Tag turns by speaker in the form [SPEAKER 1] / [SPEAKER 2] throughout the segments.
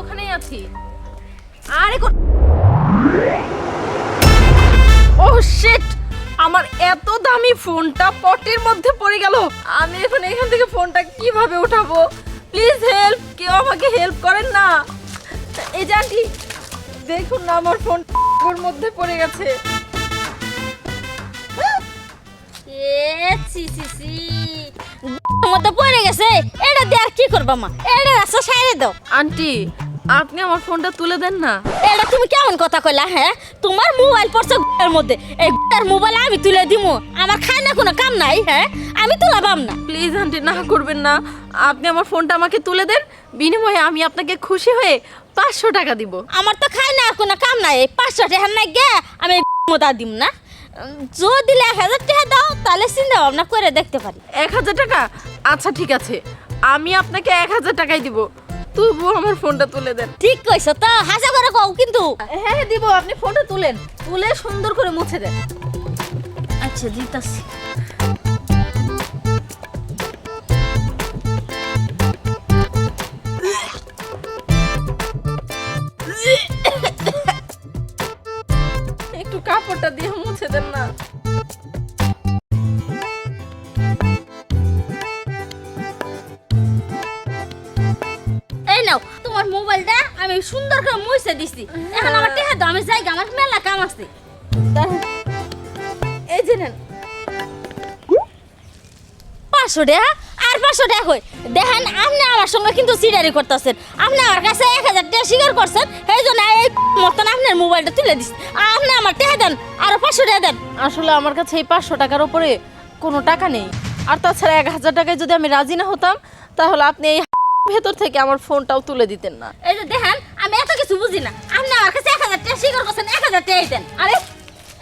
[SPEAKER 1] ওখানেই আছি। আরে ও শিট, আমার এত দামি ফোনটা পটের মধ্যে পড়ে গেল। আমি এখন এখান থেকে ফোনটা কিভাবে উঠাবো? প্লিজ হেল্প, কেউ আমাকে হেল্প করেন না। এই যে আন্টি, দেখুন না আমার ফোন ওর মধ্যে পড়ে গেছে।
[SPEAKER 2] মধ্যে পড়ে গেছে, এটা দিয়ে আর কি করবা মা? এটা রাস্তা সাইডে দাও।
[SPEAKER 1] আন্টি, আপনি আমার ফোনটা তুলে দেন না।
[SPEAKER 2] এটা তুমি কেমন কথা কইলা? হ্যাঁ, তোমার মোবাইল পড়ছে এর মধ্যে, এই মোবাইল আমি তুলে দিমু? আমার খায় না কোনো কাম নাই। হ্যাঁ, আমি তুলাবাম না।
[SPEAKER 1] প্লিজ আন্টি, না করবেন না। আপনি আমার ফোনটা আমাকে তুলে দেন, বিনিময়ে আমি আপনাকে খুশি হয়ে 500 টাকা দিব।
[SPEAKER 2] আমার তো খায় না কোনো কাম নাই, 500 টাকা নাই গে আমি মোদা দিম না। যদি 1000 টাকা দাও তাহলে চিন্তা ভাবনা করে দেখতে পারি।
[SPEAKER 1] 1000 টাকা? আচ্ছা ঠিক আছে, আমি আপনাকে 1000 টাকাই দিব, তবুও আমার ফোনটা তুলে দেন।
[SPEAKER 2] ঠিক কইছো তো, হাসা করে কও কিন্তু।
[SPEAKER 1] হ্যাঁ হ্যাঁ দিব, আপনি ফোনটা তুলেন, তুলে সুন্দর করে মুছে দেন।
[SPEAKER 2] আচ্ছা দিতাছি।
[SPEAKER 1] একটু কাপড়টা দিয়ে মুছে দেন না।
[SPEAKER 2] এই নাও তোমার মোবাইলটা, আমি সুন্দর করে মুছে দিছি। এখন আমার টাকা দাও, আমি যাই, আমার মেলা কাম আছে।
[SPEAKER 1] এই যে নেন।
[SPEAKER 2] 500 টাকা? আর 500 টাকা কই? দেখেন আপনি আমার সঙ্গে কিন্তু সিটারি করতেছেন। আপনি আমার কাছে 1000 টাকা স্বীকার করছেন, এই জন্য এই মতন আপনার মোবাইলটা তুলে দিচ্ছি। আপনি আমার টাকা দেন, আরো 500 টাকা দেন।
[SPEAKER 1] আসলে আমার কাছে এই 500 টাকার উপরে কোনো টাকা নেই, আর তাছাড়া 1000 টাকায় যদি আমি রাজি না হতাম তাহলে আপনি এই ভেতর থেকে আমার ফোনটাও তুলে দিতেন না।
[SPEAKER 2] এই যে দেখেন, আমি এত কিছু বুঝি না। আপনি আমার কাছে 1000 টাকা স্বীকার করছেন, 1000 টাকাই দেন।
[SPEAKER 1] আরে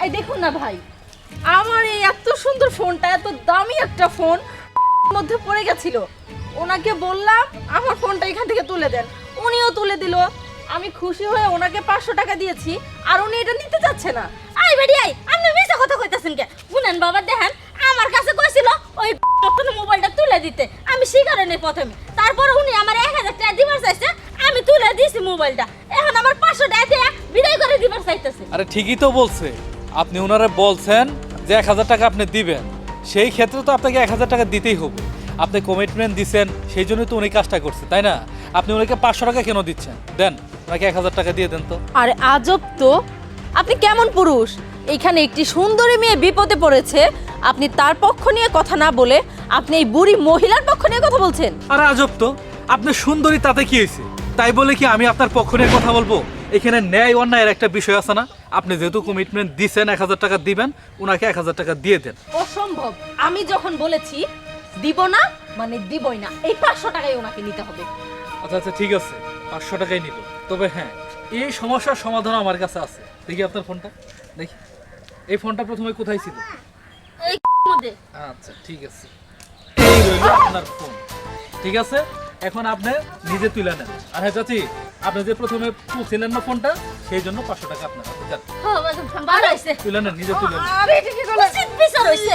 [SPEAKER 1] এই দেখুন না ভাই, আমার এই এত সুন্দর ফোনটা, এত দামি একটা ফোন মধ্যে পড়ে গেছিল। ওনাকে বললাম আমার ফোনটা এখান থেকে তুলে দেন, উনিও তুলে দিল। আমি খুশি হয়ে ওনাকে 500 টাকা দিয়েছি, আর উনি এটা নিতে চাচ্ছে না।
[SPEAKER 2] আই বেডি আই, আপনি মিছা কথা কইতাছেন কে? শুনেন বাবা, দেখেন আমার কাছে কইছিল ওই নতুন মোবাইলটা তুলে দিতে, আমি স্বীকারই নেই প্রথমে। তারপর উনি আমার 1000 টাকা দিবার চাইছে, আমি তুলে দিয়েছি মোবাইলটা। এখন আমার 500 টাকা দিয়ে বিদায় করে দিবার চাইতেছে।
[SPEAKER 3] আরে ঠিকই তো বলছে, আপনি ওনারা বলছেন যে 1000 টাকা আপনি দিবেন, সেই ক্ষেত্রে তো আপনাকে 1000 টাকা দিতেই হবে। আপনি কমিটমেন্ট দিচ্ছেন, সেই জন্যই তো উনি কাজটা করছে, তাই না? আপনি ওনাকে 500 টাকা কেন দিচ্ছেন? দেন, ওনাকে 1000 টাকা দিয়ে দেন তো।
[SPEAKER 1] আরে আজব তো, আপনি কেমন পুরুষ? এইখানে একটি সুন্দরী মেয়ে বিপদে পড়েছে, আপনি তার পক্ষ নিয়ে কথা না বলে আপনি এই বুড়ি মহিলার পক্ষ নিয়ে কথা বলছেন।
[SPEAKER 3] আরে আজব তো, আপনি সুন্দরী তাতে কি হয়েছে? তাই বলে কি আমি আপনার পক্ষ নিয়ে কথা বলবো? এখানে ন্যায় অন্যায়ের একটা বিষয় আছে না? আপনি যেহেতু কমিটমেন্ট দিচ্ছেন 1000 টাকা দিবেন, ওনাকে 1000 টাকা দিয়ে দেন।
[SPEAKER 1] অসম্ভব, আমি যখন বলেছি দিব না মানে দিবই না, এই 500 টাকাই ওনাকে নিতে হবে।
[SPEAKER 3] আচ্ছা আচ্ছা ঠিক আছে, 500 টাকাই নিব। তবে হ্যাঁ, এই সমস্যার সমাধান আমার কাছে আছে। দেখি আপনার ফোনটা, দেখি এই ফোনটা প্রথমে কোথায় ছিল?
[SPEAKER 2] এই মধ্যে।
[SPEAKER 3] আচ্ছা ঠিক আছে, এই রইল আপনার ফোন। ঠিক আছে, এখন আপনি নিজে তুলে নেন। আর হ্যাঁ চাচি, আপনি যে প্রথমে তুলছিলেন না ফোনটা, সেই জন্য 500 টাকা আপনার হাতে যান।
[SPEAKER 2] হ্যাঁ, ভালো হইছে।
[SPEAKER 3] তুলে নেন, নিজে তুলে নেন।
[SPEAKER 1] আরে এটা কি করলেন?
[SPEAKER 2] বিচার হইছে।